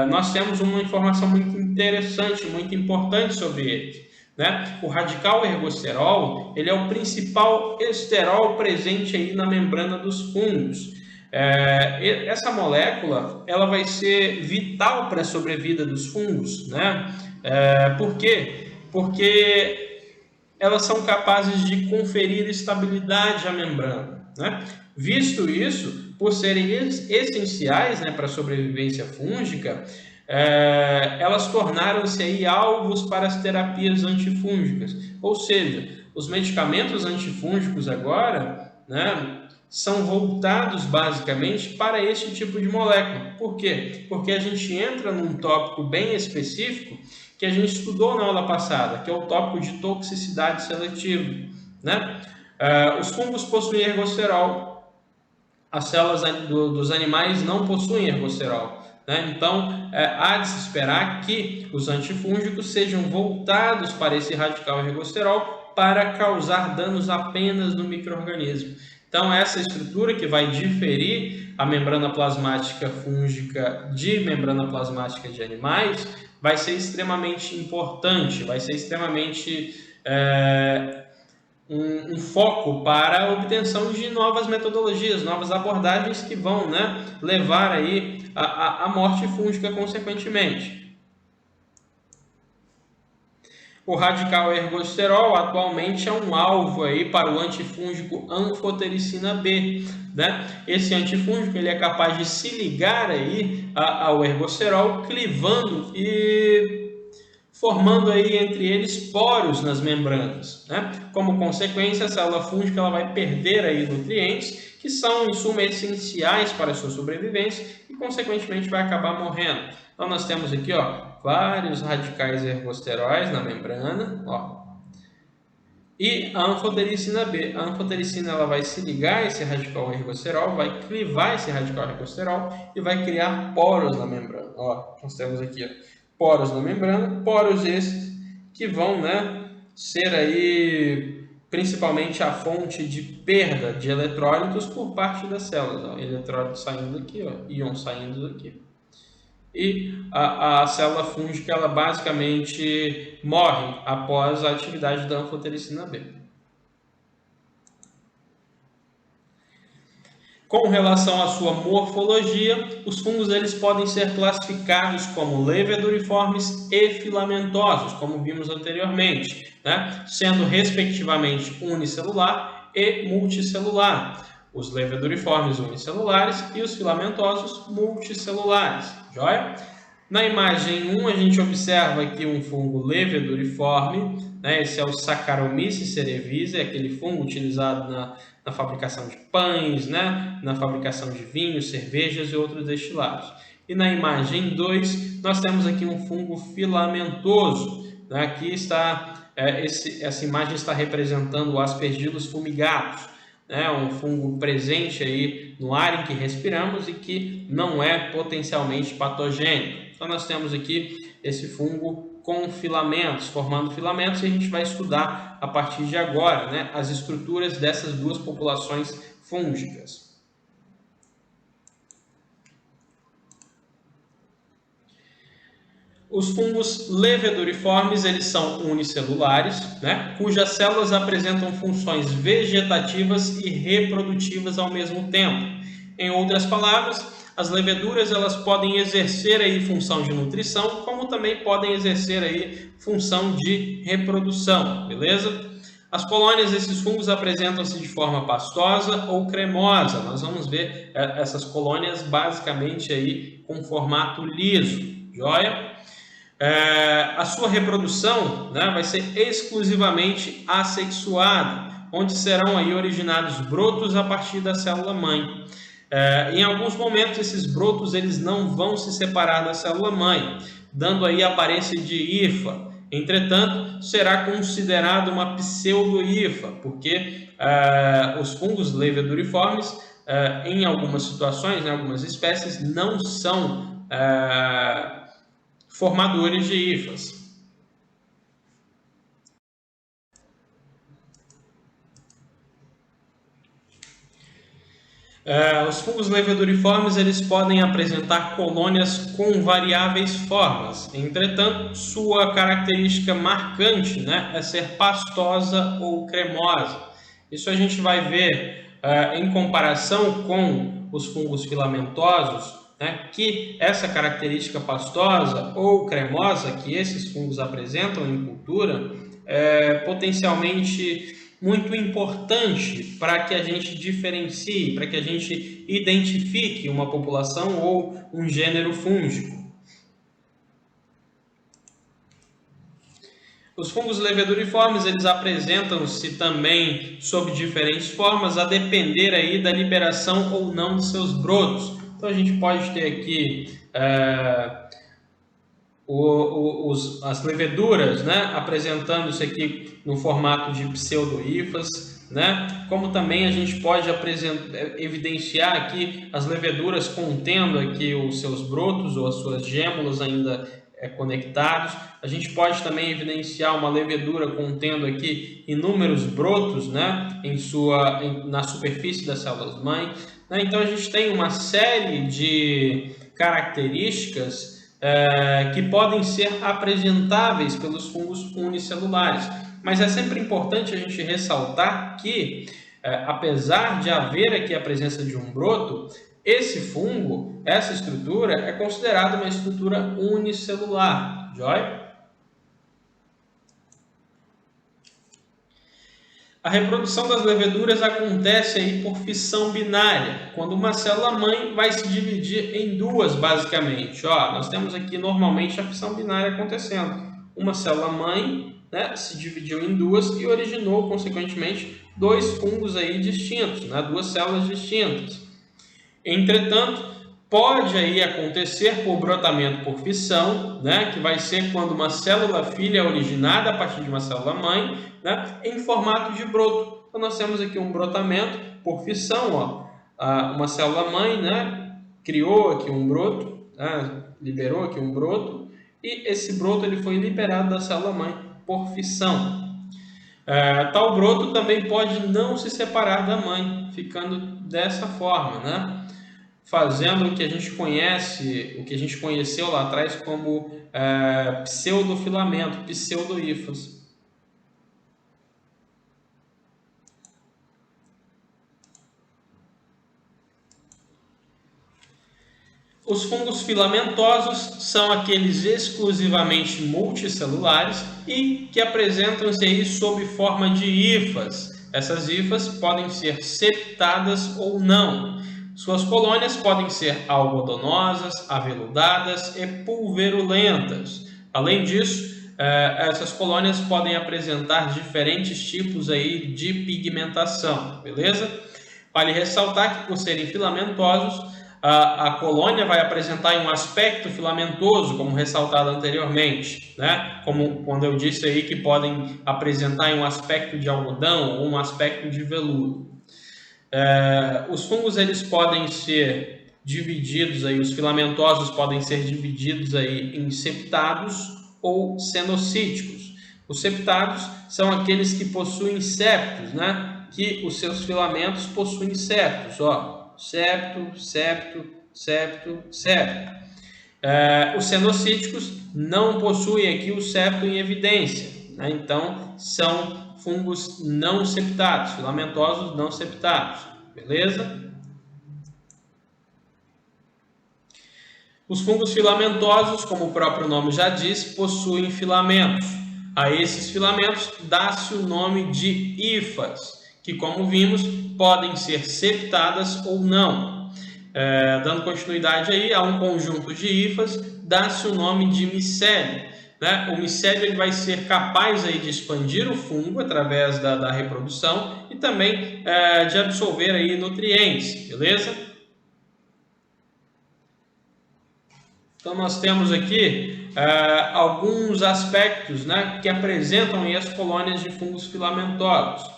nós temos uma informação muito interessante, muito importante sobre ele. Né? O radical ergosterol, ele é o principal esterol presente aí na membrana dos fungos. Essa molécula ela vai ser vital para a sobrevida dos fungos, né? Por quê? Porque elas são capazes de conferir estabilidade à membrana, né? Visto isso, por serem essenciais, né, para a sobrevivência fúngica, elas tornaram-se aí alvos para as terapias antifúngicas. Ou seja, os medicamentos antifúngicos agora né, são voltados basicamente para esse tipo de molécula. Por quê? Porque a gente entra num tópico bem específico que a gente estudou na aula passada, que é o tópico de toxicidade seletiva, né? Os fungos possuem ergosterol, as células dos animais não possuem ergosterol, né? Então, há de se esperar que os antifúngicos sejam voltados para esse radical ergosterol para causar danos apenas no micro-organismo. Então, essa estrutura que vai diferir a membrana plasmática fúngica de membrana plasmática de animais vai ser extremamente importante, vai ser extremamente um foco para a obtenção de novas metodologias, novas abordagens que vão, né, levar aí a morte fúngica consequentemente. O radical ergosterol atualmente é um alvo aí para o antifúngico anfotericina B, né? Esse antifúngico ele é capaz de se ligar aí ao ergosterol, clivando e formando aí entre eles poros nas membranas, né? Como consequência, a célula fúngica ela vai perder aí nutrientes que são, em suma, essenciais para a sua sobrevivência e, consequentemente, vai acabar morrendo. Então, nós temos aqui, ó, vários radicais ergosteróis na membrana, ó, e a anfotericina B. A anfotericina ela vai se ligar a esse radical ergosterol, vai clivar esse radical ergosterol e vai criar poros na membrana. Ó, nós temos aqui, ó, poros na membrana, poros esses que vão, né, ser aí principalmente a fonte de perda de eletrólitos por parte das células. Ó, eletrólito saindo daqui, ó, íon saindo daqui. E a célula fúngica ela basicamente morre após a atividade da anfotericina B. Com relação à sua morfologia, os fungos eles podem ser classificados como leveduriformes e filamentosos, como vimos anteriormente, né? Sendo respectivamente unicelular e multicelular. Os leveduriformes unicelulares e os filamentosos multicelulares. Joia? Na imagem 1, a gente observa aqui um fungo leveduriforme, né? Esse é o Saccharomyces cerevisiae, aquele fungo utilizado na fabricação de pães, né? Na fabricação de vinhos, cervejas e outros destilados. E na imagem 2, nós temos aqui um fungo filamentoso, né? Aqui está, essa imagem está representando o Aspergillus fumigatus, né, um fungo presente aí no ar em que respiramos e que não é potencialmente patogênico. Então nós temos aqui esse fungo com filamentos, formando filamentos, e a gente vai estudar a partir de agora, né, as estruturas dessas duas populações fúngicas. Os fungos leveduriformes eles são unicelulares, né, cujas células apresentam funções vegetativas e reprodutivas ao mesmo tempo. Em outras palavras, as leveduras elas podem exercer aí função de nutrição, como também podem exercer aí função de reprodução, beleza? As colônias desses fungos apresentam-se de forma pastosa ou cremosa. Nós vamos ver essas colônias basicamente aí com formato liso, joia? A sua reprodução, né, vai ser exclusivamente assexuada, onde serão aí originados brotos a partir da célula-mãe. Em alguns momentos, esses brotos eles não vão se separar da célula-mãe, dando aí a aparência de hifa. Entretanto, será considerado uma pseudo-hifa, porque os fungos leveduriformes, em algumas situações, em algumas espécies, não são formadores de hifas. Os fungos leveduriformes eles podem apresentar colônias com variáveis formas. Entretanto, sua característica marcante, né, é ser pastosa ou cremosa. Isso a gente vai ver em comparação com os fungos filamentosos, né, que essa característica pastosa ou cremosa que esses fungos apresentam em cultura é potencialmente muito importante para que a gente diferencie, para que a gente identifique uma população ou um gênero fúngico. Os fungos leveduriformes, eles apresentam-se também sob diferentes formas, a depender aí da liberação ou não de seus brotos. Então a gente pode ter aqui as leveduras, né, apresentando-se aqui no formato de pseudo-hifas, né, como também a gente pode evidenciar aqui as leveduras contendo aqui os seus brotos ou as suas gêmulas ainda conectados. A gente pode também evidenciar uma levedura contendo aqui inúmeros brotos, né, na superfície das células-mãe, né? Então a gente tem uma série de características que podem ser apresentáveis pelos fungos unicelulares. Mas é sempre importante a gente ressaltar que, apesar de haver aqui a presença de um broto, esse fungo, essa estrutura, é considerada uma estrutura unicelular. Joia? A reprodução das leveduras acontece aí por fissão binária, quando uma célula-mãe vai se dividir em duas, basicamente. Nós temos aqui normalmente a fissão binária acontecendo. Uma célula-mãe, né, se dividiu em duas e originou, consequentemente, dois fungos aí distintos, né, duas células distintas. Entretanto, pode aí acontecer por brotamento por fissão, né, que vai ser quando uma célula filha é originada a partir de uma célula mãe, né, em formato de broto. Então nós temos aqui um brotamento por fissão, uma célula mãe, né, criou aqui um broto, né, liberou aqui um broto, e esse broto ele foi liberado da célula mãe por fissão. Tal broto também pode não se separar da mãe, ficando dessa forma, né? Fazendo o que a gente conhece, o que a gente conheceu lá atrás como pseudofilamento, pseudo-hifas. Os fungos filamentosos são aqueles exclusivamente multicelulares e que apresentam-se aí sob forma de hifas. Essas hifas podem ser septadas ou não. Suas colônias podem ser algodonosas, aveludadas e pulverulentas. Além disso, essas colônias podem apresentar diferentes tipos aí de pigmentação, beleza? Vale ressaltar que, por serem filamentosos, a colônia vai apresentar um aspecto filamentoso, como ressaltado anteriormente, né? Como quando eu disse aí que podem apresentar um aspecto de algodão ou um aspecto de veludo. Os fungos eles podem ser divididos aí, os filamentosos podem ser divididos aí em septados ou cenocíticos. Os septados são aqueles que possuem septos, né? Que os seus filamentos possuem septos, septo, septo, septo, septo. Os cenocíticos não possuem aqui o septo em evidência, né? Então são fungos não septados, filamentosos não septados, beleza? Os fungos filamentosos, como o próprio nome já diz, possuem filamentos. A esses filamentos dá-se o nome de hifas, que, como vimos, podem ser septadas ou não. Dando continuidade aí a um conjunto de hifas, dá-se o nome de micélio. O micélio ele vai ser capaz aí de expandir o fungo através da reprodução e também de absorver aí nutrientes, beleza? Então nós temos aqui alguns aspectos, né, que apresentam aí as colônias de fungos filamentosos.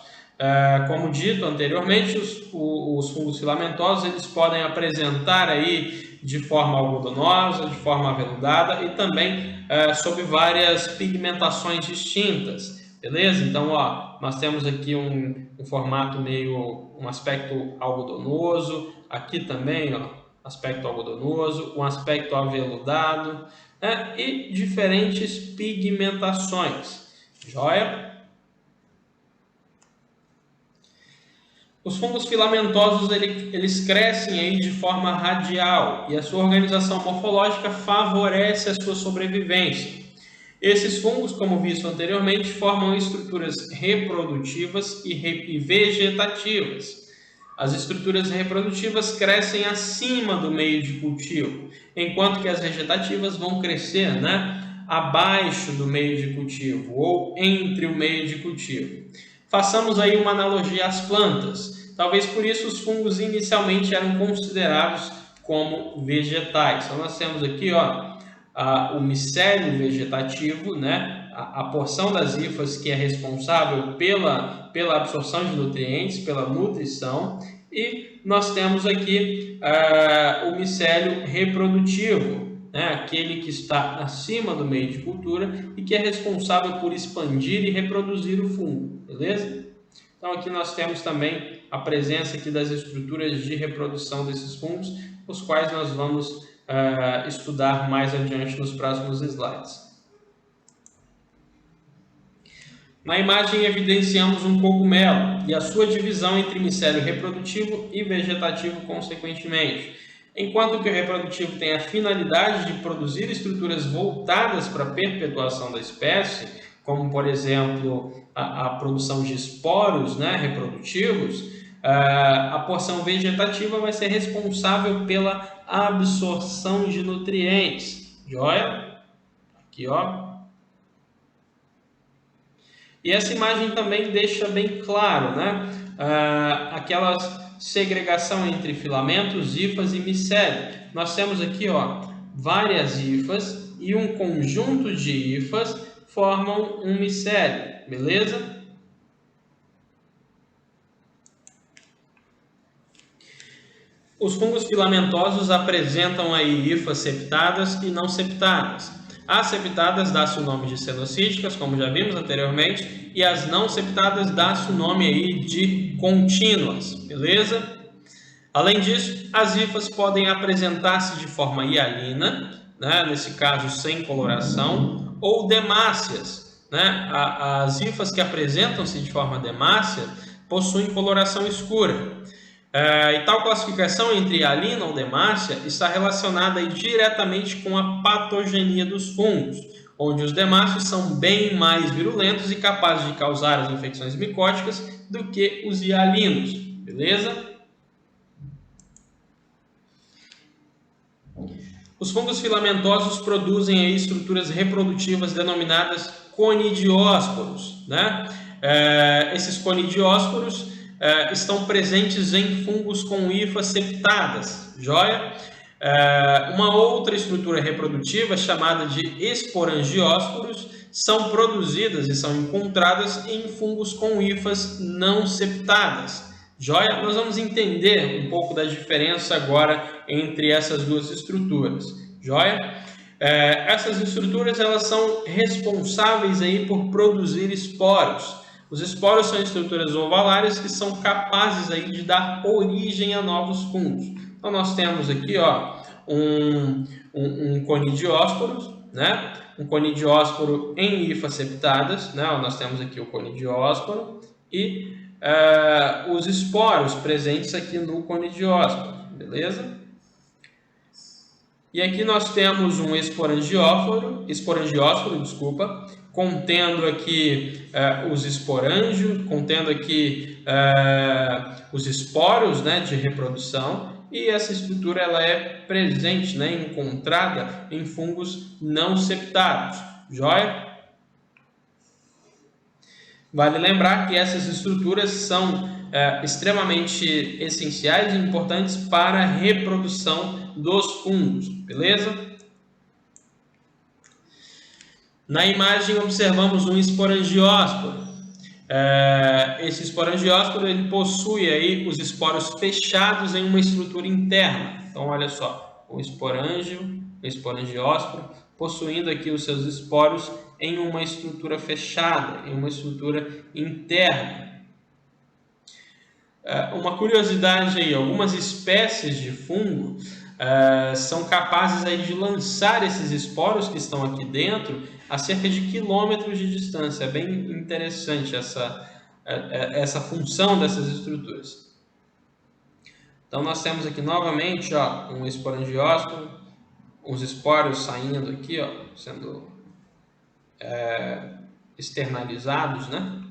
Como dito anteriormente, os fungos filamentosos eles podem apresentar aí de forma algodonosa, de forma aveludada e também sob várias pigmentações distintas, beleza? Então, nós temos aqui um formato um aspecto algodonoso, aqui também, aspecto algodonoso, um aspecto aveludado, né? E diferentes pigmentações, joia? Os fungos filamentosos eles crescem aí de forma radial e a sua organização morfológica favorece a sua sobrevivência. Esses fungos, como visto anteriormente, formam estruturas reprodutivas e vegetativas. As estruturas reprodutivas crescem acima do meio de cultivo, enquanto que as vegetativas vão crescer, né, abaixo do meio de cultivo ou entre o meio de cultivo. Façamos aí uma analogia às plantas. Talvez por isso os fungos inicialmente eram considerados como vegetais. Então nós temos aqui o micélio vegetativo, né? A porção das hifas que é responsável pela absorção de nutrientes, pela nutrição, e nós temos aqui o micélio reprodutivo, né? Aquele que está acima do meio de cultura e que é responsável por expandir e reproduzir o fungo, beleza? Então aqui nós temos também a presença aqui das estruturas de reprodução desses fungos, os quais nós vamos estudar mais adiante nos próximos slides. Na imagem evidenciamos um cogumelo e a sua divisão entre micélio reprodutivo e vegetativo consequentemente. Enquanto que o reprodutivo tem a finalidade de produzir estruturas voltadas para a perpetuação da espécie, como por exemplo a produção de esporos, né, reprodutivos, a porção vegetativa vai ser responsável pela absorção de nutrientes. Joia? Aqui, ó. E essa imagem também deixa bem claro, né, aquela segregação entre filamentos, hifas e micélio. Nós temos aqui, várias hifas e um conjunto de hifas formam um micélio, beleza? Os fungos filamentosos apresentam aí hifas septadas e não septadas. As septadas dá-se o nome de cenocíticas, como já vimos anteriormente, e as não septadas dá-se o nome aí de contínuas, beleza? Além disso, as hifas podem apresentar-se de forma hialina, né, nesse caso sem coloração, ou demáceas, né? As hifas que apresentam-se de forma demácea possuem coloração escura. E tal classificação entre hialina ou demácea está relacionada aí diretamente com a patogenia dos fungos, onde os demáceos são bem mais virulentos e capazes de causar as infecções micóticas do que os hialinos, beleza? Os fungos filamentosos produzem aí estruturas reprodutivas denominadas conidiósporos, né? Esses conidiósporos estão presentes em fungos com hifas septadas, joia? Uma outra estrutura reprodutiva chamada de esporangiósporos são produzidas e são encontradas em fungos com hifas não septadas, joia? Nós vamos entender um pouco da diferença agora entre essas duas estruturas, joia? Essas estruturas elas são responsáveis aí por produzir esporos. Os esporos são estruturas ovalares que são capazes aí de dar origem a novos fungos. Então nós temos aqui um conidiósporo, né? Um conidiósporo em hifas septadas, né? Nós temos aqui o conidiósporo e os esporos presentes aqui no conidiósporo, beleza? E aqui nós temos um esporangiósporo, contendo aqui os esporângios, contendo aqui os esporos, né, de reprodução, e essa estrutura ela é presente, né, encontrada em fungos não septados, joia? Vale lembrar que essas estruturas são extremamente essenciais e importantes para a reprodução dos fungos, beleza? Na imagem observamos um esporangiósporo. Esse esporangiósporo ele possui aí os esporos fechados em uma estrutura interna. Então olha só, o esporangiósporo possuindo aqui os seus esporos em uma estrutura fechada, em uma estrutura interna. Uma curiosidade aí, algumas espécies de fungo são capazes aí de lançar esses esporos que estão aqui dentro a cerca de quilômetros de distância. É bem interessante essa função dessas estruturas. Então nós temos aqui novamente um esporangiósporo, os esporos saindo aqui, sendo externalizados, né?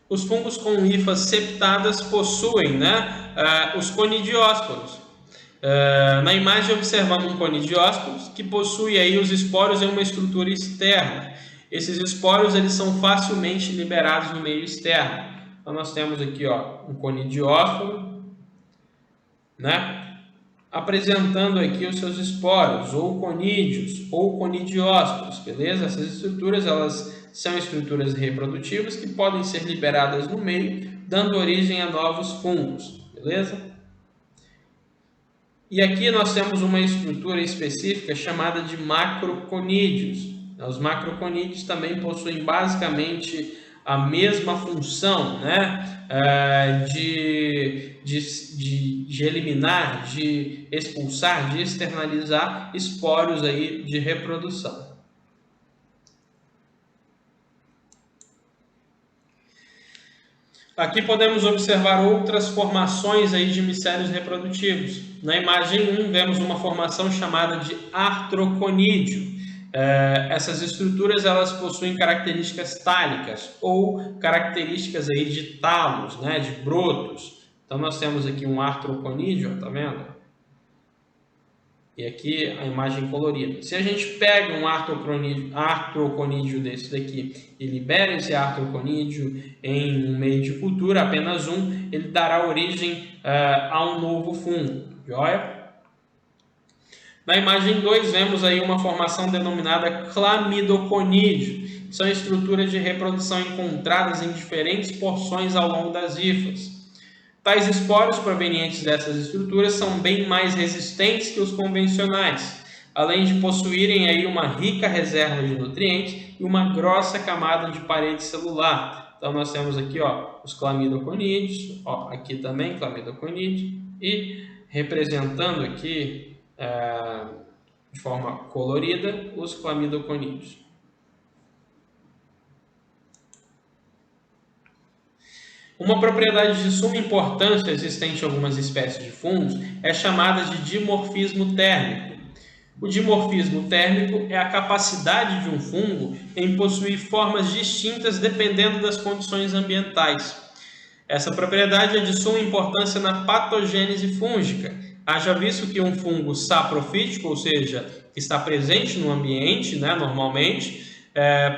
Os fungos com hifas septadas possuem, né, os conidiósporos. Na imagem observamos um conidiósporo que possui aí os esporos em uma estrutura externa. Esses esporos eles são facilmente liberados no meio externo. Então nós temos aqui um conidiósporo, né, apresentando aqui os seus esporos, ou conídeos, ou conidiósporos, beleza? Essas estruturas elas são estruturas reprodutivas que podem ser liberadas no meio, dando origem a novos fungos, beleza? E aqui nós temos uma estrutura específica chamada de macroconídeos. Os macroconídeos também possuem basicamente a mesma função, né? De eliminar, de expulsar, de externalizar esporos aí de reprodução. Aqui podemos observar outras formações aí de micélios reprodutivos. Na imagem 1 vemos uma formação chamada de artroconídeo. Essas estruturas elas possuem características tálicas ou características aí de talos, né, de brotos. Então nós temos aqui um artroconídeo, tá vendo? E aqui a imagem colorida. Se a gente pega um artroconídeo desse daqui e libera esse artroconídeo em um meio de cultura, apenas um, ele dará origem a um novo fungo. Joia? Na imagem 2 vemos aí uma formação denominada clamidoconídeo. São estruturas de reprodução encontradas em diferentes porções ao longo das hifas. Tais esporos provenientes dessas estruturas são bem mais resistentes que os convencionais, além de possuírem aí uma rica reserva de nutrientes e uma grossa camada de parede celular. Então nós temos aqui os clamidoconídeos, aqui também clamidoconídeo, e representando aqui de forma colorida os clamidoconídeos. Uma propriedade de suma importância existente em algumas espécies de fungos é chamada de dimorfismo térmico. O dimorfismo térmico é a capacidade de um fungo em possuir formas distintas dependendo das condições ambientais. Essa propriedade é de suma importância na patogênese fúngica. Haja visto que um fungo saprofítico, ou seja, que está presente no ambiente, né, normalmente,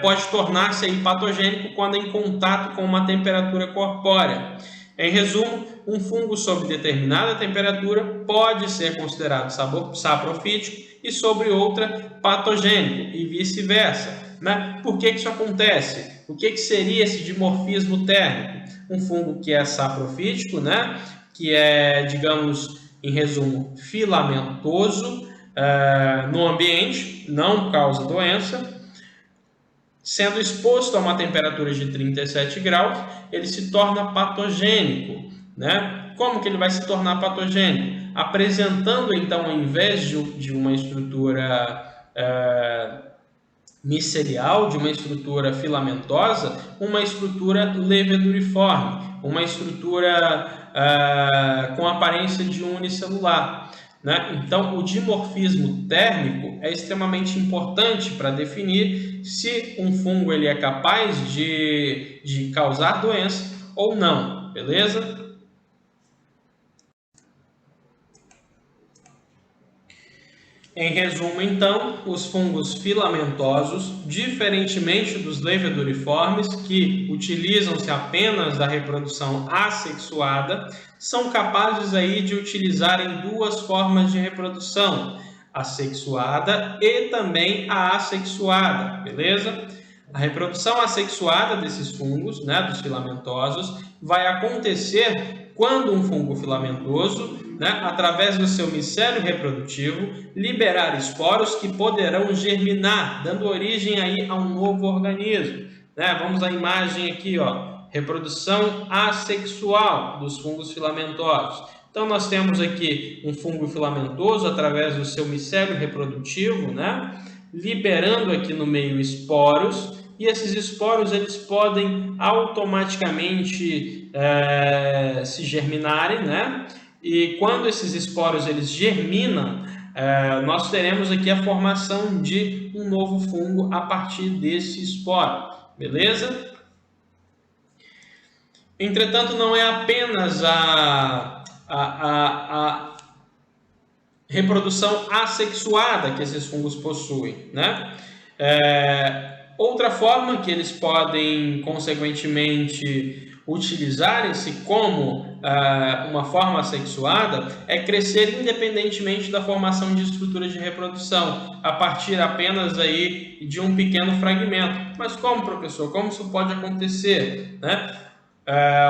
pode tornar-se aí patogênico quando em contato com uma temperatura corpórea. Em resumo, um fungo sob determinada temperatura pode ser considerado saprofítico e sobre outra patogênico e vice-versa, né? Por que isso acontece? O que seria esse dimorfismo térmico? Um fungo que é saprofítico, né? Que é, digamos, em resumo, filamentoso no ambiente, não causa doença. Sendo exposto a uma temperatura de 37 graus, ele se torna patogênico, né? Como que ele vai se tornar patogênico? Apresentando, então, ao invés de uma estrutura micelial, de uma estrutura filamentosa, uma estrutura leveduriforme, uma estrutura com aparência de unicelular. Né? Então, o dimorfismo térmico é extremamente importante para definir se um fungo ele é capaz de causar doença ou não, beleza? Em resumo, então, os fungos filamentosos, diferentemente dos leveduriformes, que utilizam-se apenas da reprodução assexuada, são capazes aí de utilizarem duas formas de reprodução, a sexuada e também a assexuada, beleza? A reprodução assexuada desses fungos, né, dos filamentosos, vai acontecer quando um fungo filamentoso, né, através do seu micélio reprodutivo, liberar esporos que poderão germinar, dando origem aí a um novo organismo. Né? Vamos à imagem aqui, reprodução assexual dos fungos filamentosos. Então, nós temos aqui um fungo filamentoso através do seu micélio reprodutivo, né, liberando aqui no meio esporos, e esses esporos eles podem automaticamente se germinarem, né? E quando esses esporos eles germinam, nós teremos aqui a formação de um novo fungo a partir desse esporo, beleza? Entretanto, não é apenas reprodução assexuada que esses fungos possuem, né? Outra forma que eles podem, consequentemente, utilizarem-se como uma forma assexuada é crescer independentemente da formação de estruturas de reprodução, a partir apenas aí de um pequeno fragmento. Mas como, professor? Como isso pode acontecer, né?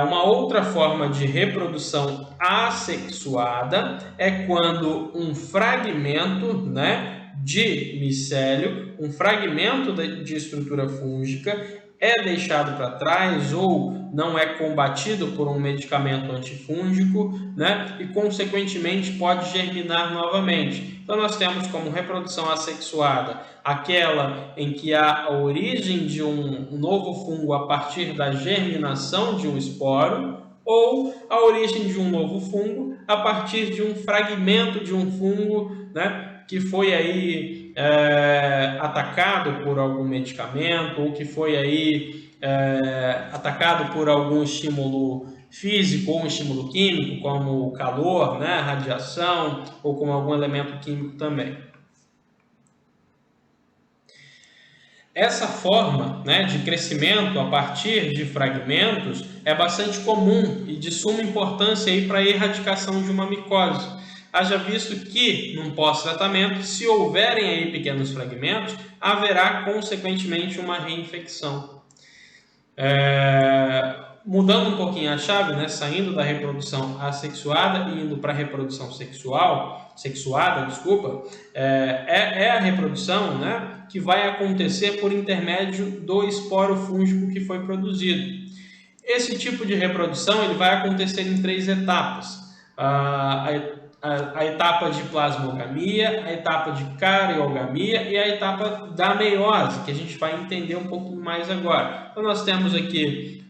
Uma outra forma de reprodução assexuada é quando um fragmento, né, de micélio, um fragmento de estrutura fúngica é deixado para trás ou não é combatido por um medicamento antifúngico, né, e consequentemente pode germinar novamente. Então nós temos como reprodução assexuada aquela em que há a origem de um novo fungo a partir da germinação de um esporo, ou a origem de um novo fungo a partir de um fragmento de um fungo, né, que foi aí atacado por algum medicamento, ou que foi aí atacado por algum estímulo físico ou um estímulo químico, como o calor, né, radiação, ou como algum elemento químico também. Essa forma, né, de crescimento a partir de fragmentos é bastante comum e de suma importância para a erradicação de uma micose. Haja visto que, num pós-tratamento, se houverem aí pequenos fragmentos, haverá consequentemente uma reinfecção. Mudando um pouquinho a chave, né, saindo da reprodução assexuada e indo para a reprodução sexuada, é a reprodução, né, que vai acontecer por intermédio do esporo fúngico que foi produzido. Esse tipo de reprodução ele vai acontecer em 3 etapas. A etapa de plasmogamia, a etapa de cariogamia e a etapa da meiose, que a gente vai entender um pouquinho mais agora. Então nós temos aqui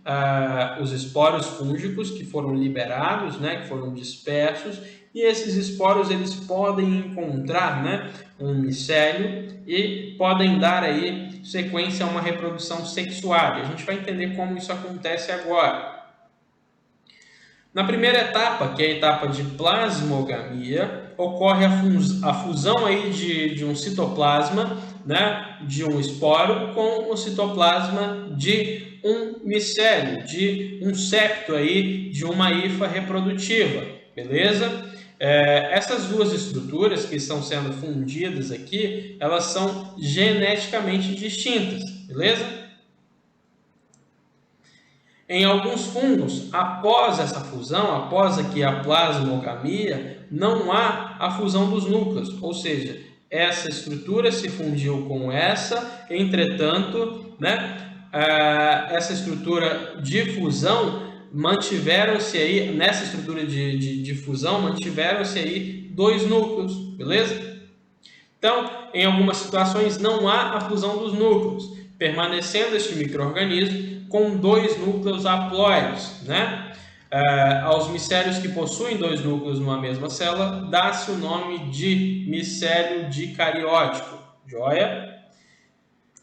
os esporos fúngicos que foram liberados, né, que foram dispersos, e esses esporos eles podem encontrar, né, um micélio e podem dar aí sequência a uma reprodução sexuada. A gente vai entender como isso acontece agora. Na primeira etapa, que é a etapa de plasmogamia, ocorre a fusão aí de um citoplasma, né, de um esporo com o citoplasma de um micélio, de um septo aí, de uma hifa reprodutiva, beleza? Essas duas estruturas que estão sendo fundidas aqui, elas são geneticamente distintas, beleza? Em alguns fungos, após essa fusão, após aqui a plasmogamia, não há a fusão dos núcleos, ou seja, essa estrutura se fundiu com essa, entretanto, né, essa estrutura de fusão mantiveram-se aí, nessa estrutura de fusão, mantiveram-se aí 2 núcleos, beleza? Então, em algumas situações não há a fusão dos núcleos, permanecendo este micro-organismo com 2 núcleos haploides, né? Aos micélios que possuem 2 núcleos numa mesma célula, dá-se o nome de micélio dicariótico, joia?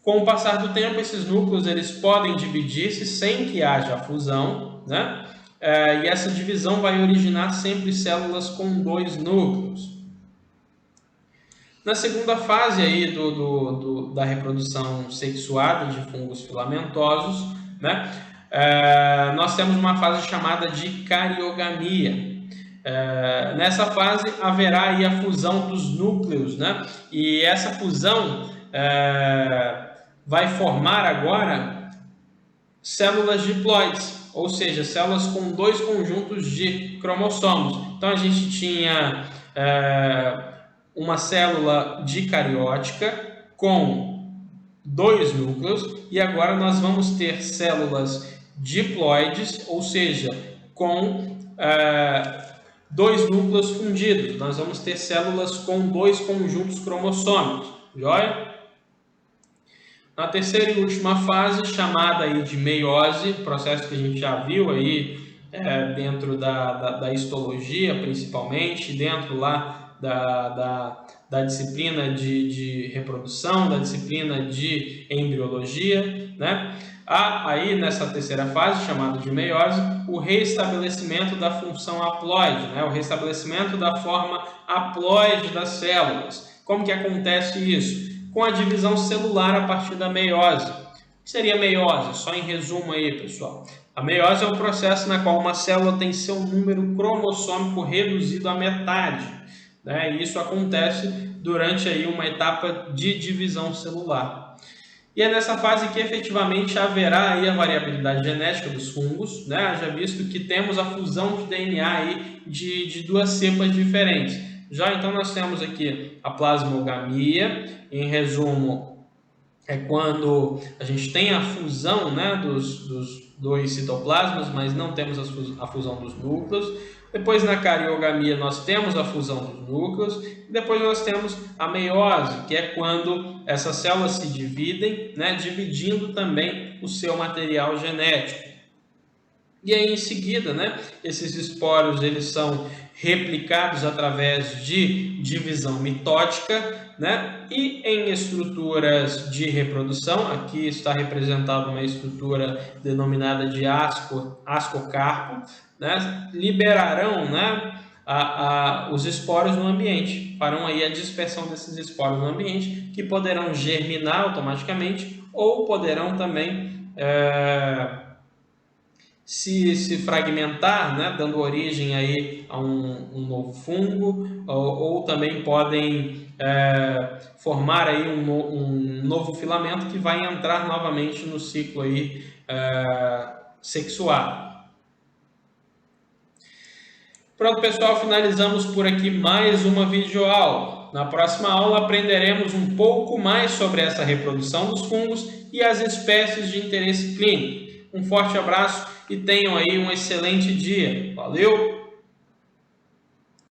Com o passar do tempo, esses núcleos eles podem dividir-se sem que haja fusão, né? E essa divisão vai originar sempre células com 2 núcleos. Na segunda fase aí da reprodução sexuada de fungos filamentosos, né, nós temos uma fase chamada de cariogamia. Nessa fase haverá aí a fusão dos núcleos, né, e essa fusão vai formar agora células diploides, ou seja, células com 2 conjuntos de cromossomos. Então a gente tinha uma célula dicariótica com 2 núcleos e agora nós vamos ter células diploides, ou seja, com 2 núcleos fundidos. Nós vamos ter células com 2 conjuntos cromossômicos, joia? Na terceira e última fase, chamada aí de meiose, processo que a gente já viu aí dentro da histologia, principalmente, dentro lá da disciplina de reprodução, da disciplina de embriologia, né? Há aí nessa terceira fase, chamada de meiose, o reestabelecimento da função haploide, né? O reestabelecimento da forma haploide das células. Como que acontece isso? Com a divisão celular a partir da meiose. O que seria meiose? Só em resumo aí, pessoal. A meiose é um processo na qual uma célula tem seu número cromossômico reduzido à metade, né? E isso acontece durante aí uma etapa de divisão celular. E é nessa fase que efetivamente haverá aí a variabilidade genética dos fungos, né? Haja visto que temos a fusão de DNA aí de duas cepas diferentes. Já então nós temos aqui a plasmogamia, em resumo, é quando a gente tem a fusão, né, dos dois citoplasmas, mas não temos a fusão dos núcleos. Depois, na cariogamia, nós temos a fusão dos núcleos. E depois nós temos a meiose, que é quando essas células se dividem, né, dividindo também o seu material genético. E aí, em seguida, né, esses esporos eles são replicados através de divisão mitótica, né, e em estruturas de reprodução. Aqui está representada uma estrutura denominada de ascocarpo, né, liberarão, né, os esporos no ambiente, farão aí a dispersão desses esporos no ambiente, que poderão germinar automaticamente ou poderão também se fragmentar, né, dando origem aí a um novo fungo, ou também podem formar aí um novo filamento que vai entrar novamente no ciclo aí, sexual. Pronto, pessoal, finalizamos por aqui mais uma videoaula. Na próxima aula aprenderemos um pouco mais sobre essa reprodução dos fungos e as espécies de interesse clínico. Um forte abraço e tenham aí um excelente dia. Valeu!